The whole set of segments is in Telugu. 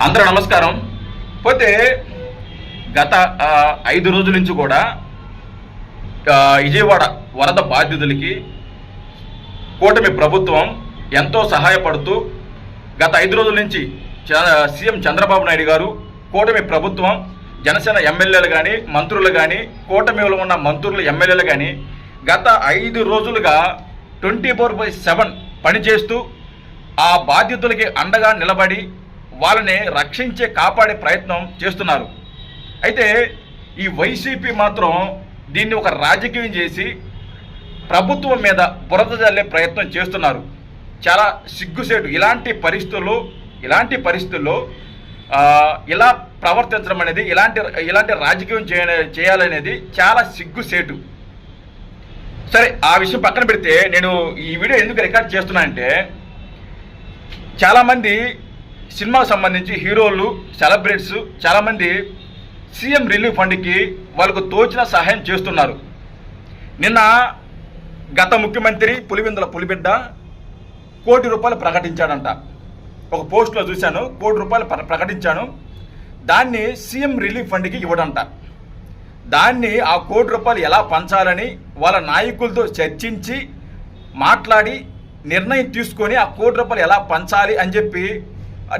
అందరూ నమస్కారం. పోతే గత 5 రోజుల నుంచి కూడా విజయవాడ వరద బాధితులకి కూటమి ప్రభుత్వం ఎంతో సహాయపడుతూ గత 5 రోజుల నుంచి సీఎం చంద్రబాబు నాయుడు గారు, కూటమి ప్రభుత్వం, జనసేన ఎమ్మెల్యేలు కానీ, మంత్రులు కానీ, కూటమిలో ఉన్న మంత్రులు, ఎమ్మెల్యేలు కానీ గత 5 రోజులుగా 24/7 పనిచేస్తూ ఆ బాధితులకి అండగా నిలబడి వాళ్ళని రక్షించే, కాపాడే ప్రయత్నం చేస్తున్నారు. అయితే ఈ వైసీపీ మాత్రం దీన్ని ఒక రాజకీయం చేసి ప్రభుత్వం మీద బురద జల్లే ప్రయత్నం చేస్తున్నారు. చాలా సిగ్గుసేటు. ఇలాంటి పరిస్థితుల్లో ఇలా ప్రవర్తించడం అనేది, ఇలాంటి రాజకీయం చేయాలనేది చాలా సిగ్గుసేటు. సరే, ఆ విషయం పక్కన పెడితే నేను ఈ వీడియో ఎందుకు రికార్డ్ చేస్తున్నానంటే, చాలామంది సినిమాకు సంబంధించి హీరోలు, సెలబ్రిటీస్ చాలామంది సీఎం రిలీఫ్ ఫండ్కి వాళ్ళకు తోచిన సహాయం చేస్తున్నారు. నిన్న గత ముఖ్యమంత్రి పులివెందుల పులిబిడ్డ ₹1 కోటి ప్రకటించాడంట. ఒక పోస్ట్లో చూశాను, ₹1 కోటి ప్రకటించాను. దాన్ని సీఎం రిలీఫ్ ఫండ్కి ఇవ్వడంట. దాన్ని ఆ ₹1 కోటి ఎలా పంచాలని వాళ్ళ నాయకులతో చర్చించి మాట్లాడి నిర్ణయం తీసుకొని ఆ ₹1 కోటి ఎలా పంచాలి అని చెప్పి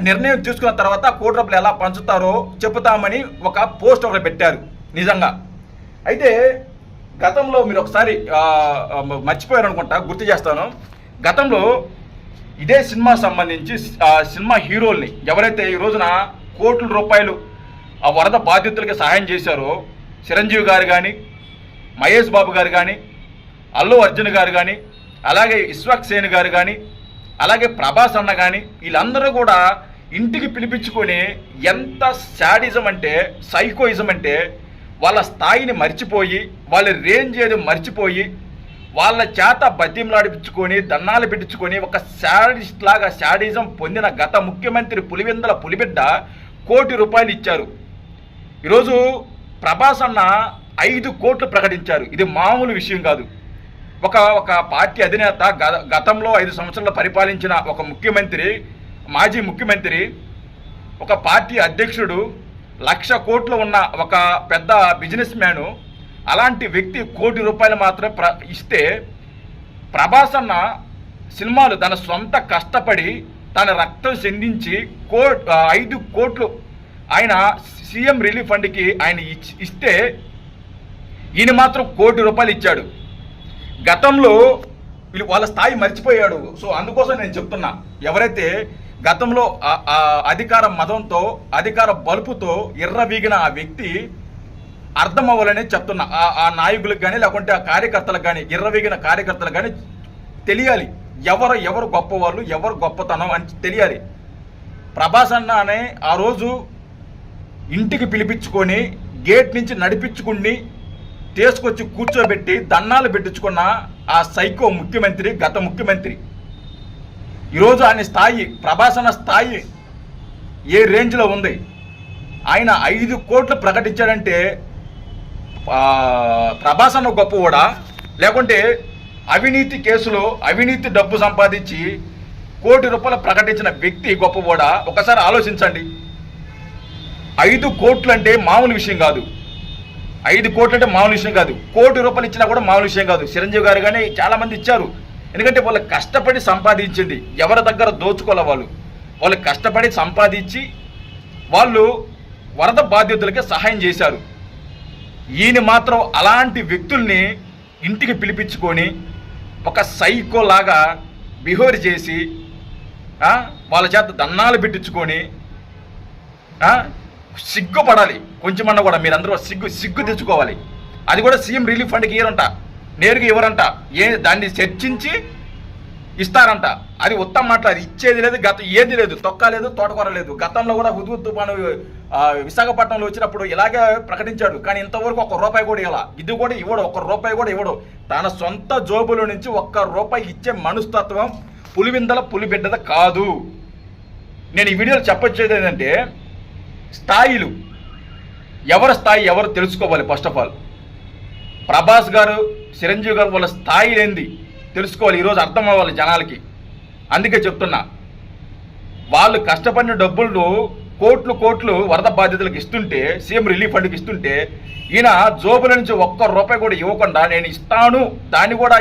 నిర్ణయం తీసుకున్న తర్వాత ఆ ₹1 కోటి ఎలా పంచుతారో చెబుతామని ఒక పోస్ట్ ఒకటి పెట్టారు. నిజంగా అయితే గతంలో మీరు ఒకసారి మర్చిపోయారు అనుకుంటా, గుర్తు చేస్తాను. గతంలో ఇదే సినిమా సంబంధించి సినిమా హీరోల్ని ఎవరైతే ఈ రోజున ₹1 కోట్ల ఆ వరద బాధితులకి సహాయం చేశారో, చిరంజీవి గారు కానీ, మహేష్ బాబు గారు కానీ, అల్లు అర్జున్ గారు కానీ, అలాగే విశ్వక్ సేన్ గారు కానీ, అలాగే ప్రభాస్ అన్న కానీ, వీళ్ళందరూ కూడా ఇంటికి పిలిపించుకొని ఎంత శాడిజం అంటే, సైకోయిజం అంటే, వాళ్ళ స్థాయిని మర్చిపోయి, వాళ్ళ రేంజ్ ఏదో మర్చిపోయి, వాళ్ళ చేత బతిమలాడిపించుకొని, దన్నాలు పెట్టించుకొని ఒక శాడిస్ట్ లాగా శాడిజం పొందిన గత ముఖ్యమంత్రి పులివెందుల పులిబిడ్డ ₹1 కోటి ఇచ్చారు. ఈరోజు ప్రభాస్ అన్న ₹5 కోట్లు ప్రకటించారు. ఇది మామూలు విషయం కాదు. ఒక పార్టీ అధినేత, గతంలో 5 సంవత్సరాలు పరిపాలించిన ఒక ముఖ్యమంత్రి, మాజీ ముఖ్యమంత్రి, ఒక పార్టీ అధ్యక్షుడు, ₹1,00,000 కోట్లు ఉన్న ఒక పెద్ద బిజినెస్ మ్యాను, అలాంటి వ్యక్తి ₹1 కోటి మాత్రం ఇస్తే, ప్రభాస్ అన్న సినిమాలు తన సొంత కష్టపడి తన రక్తం చెందించి ₹5 కోట్లు ఆయన సీఎం రిలీఫ్ ఫండ్కి ఆయన ఇస్తే, ఈయన మాత్రం ₹1 కోటి ఇచ్చాడు. గతంలో వాళ్ళ స్థాయి మర్చిపోయాడు. సో అందుకోసం నేను చెప్తున్నా, ఎవరైతే గతంలో అధికార మదంతో, అధికార బలుపుతో ఎర్రవీగిన ఆ వ్యక్తి అర్థం అవ్వాలని చెప్తున్నా. ఆ నాయకులకు కానీ, లేకుంటే ఆ కార్యకర్తలకు కానీ, ఎర్రవీగిన కార్యకర్తలకు కానీ తెలియాలి ఎవరు గొప్పవాళ్ళు, ఎవరు గొప్పతనం అని తెలియాలి. ప్రభాస్ అన్న అనే ఆ రోజు ఇంటికి పిలిపించుకొని, గేట్ నుంచి నడిపించుకుని తీసుకొచ్చి కూర్చోబెట్టి దన్నాలు పెట్టించుకున్న ఆ సైకో ముఖ్యమంత్రి, గత ముఖ్యమంత్రి, ఈరోజు ఆయన స్థాయి, ప్రభాస్ అన్న స్థాయి ఏ రేంజ్లో ఉంది. ఆయన ₹5 కోట్లు ప్రకటించాడంటే ప్రభాస్ అన్న గొప్పవాడా, లేకుంటే అవినీతి కేసులో అవినీతి డబ్బు సంపాదించి ₹1 కోటి ప్రకటించిన వ్యక్తి గొప్పవాడా? ఒకసారి ఆలోచించండి. ₹5 కోట్లు అంటే మామూలు విషయం కాదు. ₹5 కోట్లు అంటే మామూలు విషయం కాదు. ₹1 కోటి ఇచ్చినా కూడా మామూలు విషయం కాదు. చిరంజీవి గారు కానీ చాలామంది ఇచ్చారు. ఎందుకంటే వాళ్ళు కష్టపడి సంపాదించింది, ఎవరి దగ్గర దోచుకోలే. వాళ్ళు కష్టపడి సంపాదించి వాళ్ళు వరద బాధితులకి సహాయం చేశారు. ఈయన మాత్రం అలాంటి వ్యక్తుల్ని ఇంటికి పిలిపించుకొని ఒక సైకోలాగా బిహేవ్ చేసి వాళ్ళ చేత దన్నాలు పెట్టించుకొని, సిగ్గుపడాలి కొంచెమన్నా కూడా. మీరందరూ సిగ్గు తెచ్చుకోవాలి. అది కూడా సీఎం రిలీఫ్ ఫండ్కి ఇవ్వరంట, నేరుగా ఇవ్వరంట. దాన్ని చర్చించి ఇస్తారంట. అది ఉత్తమ మాట్లాడి ఇచ్చేది లేదు, ఏది లేదు, తొక్క లేదు, తోటకూర లేదు. గతంలో కూడా హుదూద్ తుఫాను విశాఖపట్నంలో వచ్చినప్పుడు ఇలాగే ప్రకటించాడు. కానీ ఇంతవరకు ₹1 కూడా ఇవ్వాల. ఇది కూడా ఇవ్వడు, ₹1 కూడా ఇవ్వడు. తన సొంత జోబులో నుంచి ₹1 ఇచ్చే మనస్తత్వం పులివెందుల పులిబిడ్డద కాదు. నేను ఈ వీడియోలో చెప్పొచ్చేది ఏంటంటే, స్థాయిలు, ఎవరి స్థాయి ఎవరు తెలుసుకోవాలి. ఫస్ట్ ఆఫ్ ఆల్ ప్రభాస్ గారు, చిరంజీవి గారు వాళ్ళ స్థాయి ఏంది తెలుసుకోవాలి. ఈరోజు అర్థం అవ్వాలి జనాలకి. అందుకే చెప్తున్నా, వాళ్ళు కష్టపడిన డబ్బులను కోట్లు వరద బాధితులకు ఇస్తుంటే, సీఎం రిలీఫ్ ఫండ్కి ఇస్తుంటే, ఈయన జోబుల నుంచి ఒక్క రూపాయి కూడా ఇవ్వకుండా నేను ఇస్తాను, దాన్ని కూడా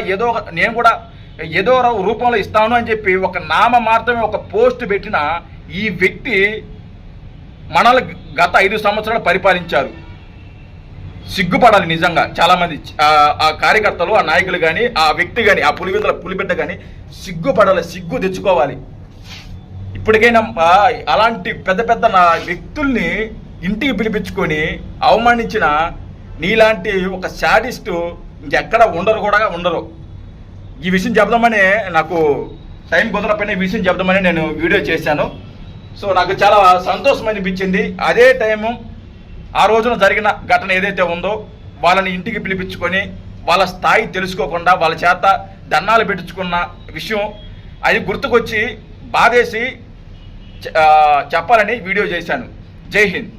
నేను కూడా ఏదో రూపంలో ఇస్తాను అని చెప్పి ఒక నామ మాత్రమే ఒక పోస్ట్ పెట్టిన ఈ వ్యక్తి మనల్ని గత 5 సంవత్సరాలు పరిపాలించారు. సిగ్గుపడాలి నిజంగా చాలామంది ఆ కార్యకర్తలు, ఆ నాయకులు కానీ, ఆ వ్యక్తి కానీ, ఆ పులిబిడ్డ కానీ సిగ్గుపడాలి, సిగ్గు తెచ్చుకోవాలి. ఇప్పటికైనా అలాంటి పెద్ద వ్యక్తుల్ని ఇంటికి పిలిపించుకొని అవమానించిన నీలాంటి ఒక శాడిస్టు ఇంకెక్కడ ఉండరు. ఈ విషయం చెప్దామని నాకు టైం కుదరపోయిన ఈ విషయం చెప్దామని నేను వీడియో చేశాను. సో నాకు చాలా సంతోషం అనిపించింది. అదే టైము ఆ రోజున జరిగిన ఘటన ఏదైతే ఉందో వాళ్ళని ఇంటికి పిలిపించుకొని వాళ్ళ స్థాయి తెలుసుకోకుండా వాళ్ళ చేత దండాలు పెట్టించుకున్న విషయం అది గుర్తుకొచ్చి బాధేసి చెప్పాలని వీడియో చేశాను. జై హింద్.